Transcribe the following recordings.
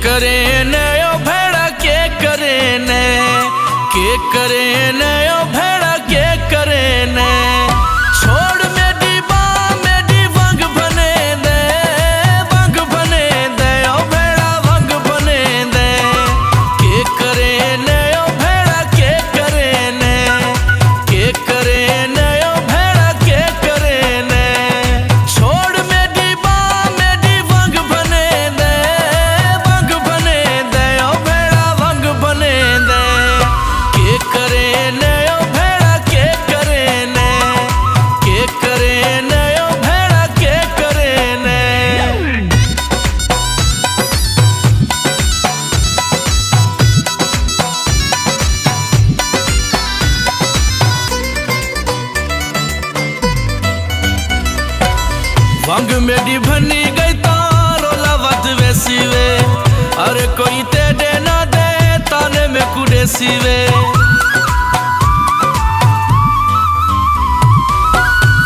करे ने ओ भेड़ा के करे ने ओ भेड़ा के करे ने छोड़ मेरी वंग बने दे ओ भेड़ा वंग बने दे के करे ने ओ भेड़ा के करे ने ओ भेड़ा के करे ने छोड़ मेरी वंग बने दे ओ भेड़ा वंग बने दे के करे ने ओ भेड़ा के करे ने ओ भेड़ा के करे ने वंग मेरी भनी गई तारो लवत वैसी वे अरे कोई तेरे ना दे ताने में कुरेसी वे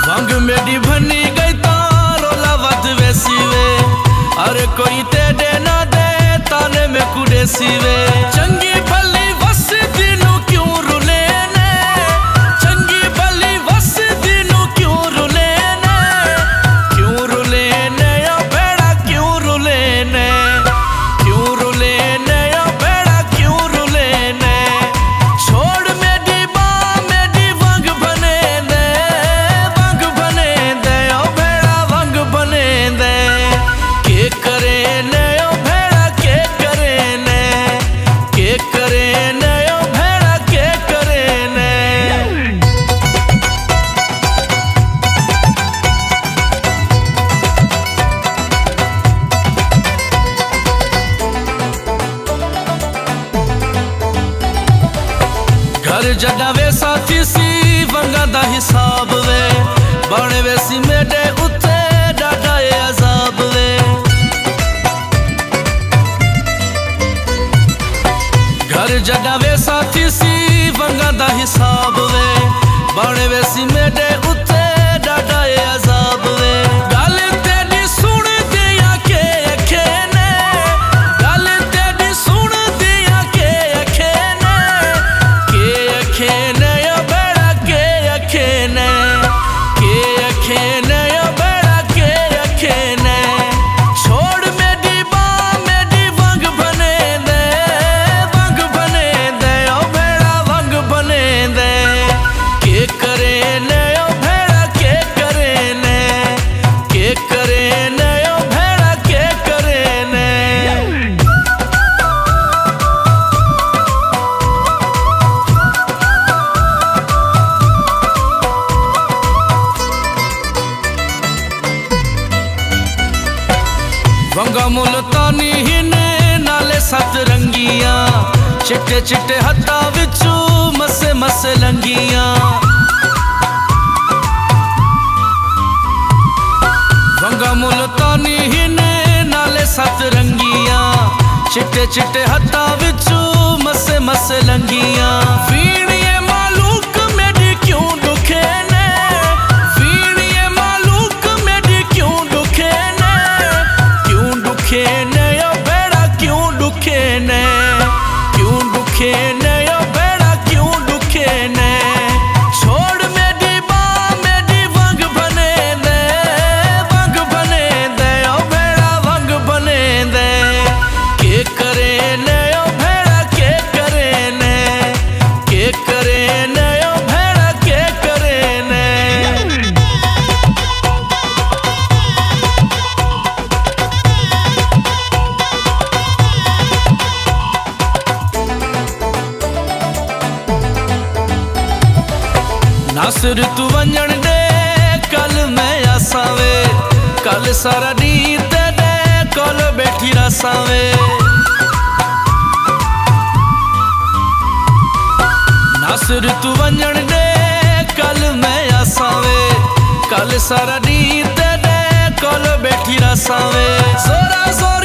वंग मेरी भनी गई तारो लवत वैसी वे अरे कोई तेरे ना दे ताने में कुरेसी वे चंगी भली वस दिनू क्यों रुले ने चंगी भली वस दिनू क्यों रुले ने ओ भेड़ा क्यों रुले ने ओ भेड़ा क्यों रुले ने छोड़ मेरी वंग बने दे ओ भेड़ा वंग बने दे के करे ने ओ भेड़ा के करे ने ओ भेड़ा के करे ने घर जड़ा वे साथी सी वंगा दा हिसाब वे बने वैसी मेरे उत्ते डाडा ये अजाब वे घर जड़ा वे साथी सी वंगा दा हिसाब वे बने वैसी मेरे उत्ते डाडा ये अजाब वे गल तेरी सुन दिया के अखे ने गल तेरी सुन दिया के अखे ने ओ भेड़ा के अखे ने ओ भेड़ा के अखे ने छोड़ मेरी वंग बने दे ओ भेड़ा वंग बने दे के करे ने ओ भेड़ा के करे ने ओ भेड़ा के करे ने वंगा मुल्तानी हिने नाले सत रंगियां चिट्टे चिट्टे हत्था विचू मसे लंगियां वंगा मुल्तानी हिने नाले सत रंगियां चिट्टे चिट्टे हत्था विचू मसे लंगियां वीणिये मालूक मेरी क्यों दुखे ने वीणिये मालूक मेरी क्यों दुखे ने ओ भेड़ा क्यों दुखे ने ओ भेड़ा क्यों दुखे ने छोड़ मेरी वंग बने दे ओ भेड़ा वंग बने दे के करे ने ओ भेड़ा के करे ने ओ भेड़ा के करे ने नासिर तू वंजन दे कल मैं आसावे कल सारा दी तेरे कोल बैठी रसावे नासिर तू वंजन दे कल मैं आसावे कल सारा दी तेरे कोल बैठी रसावे जोरा जोर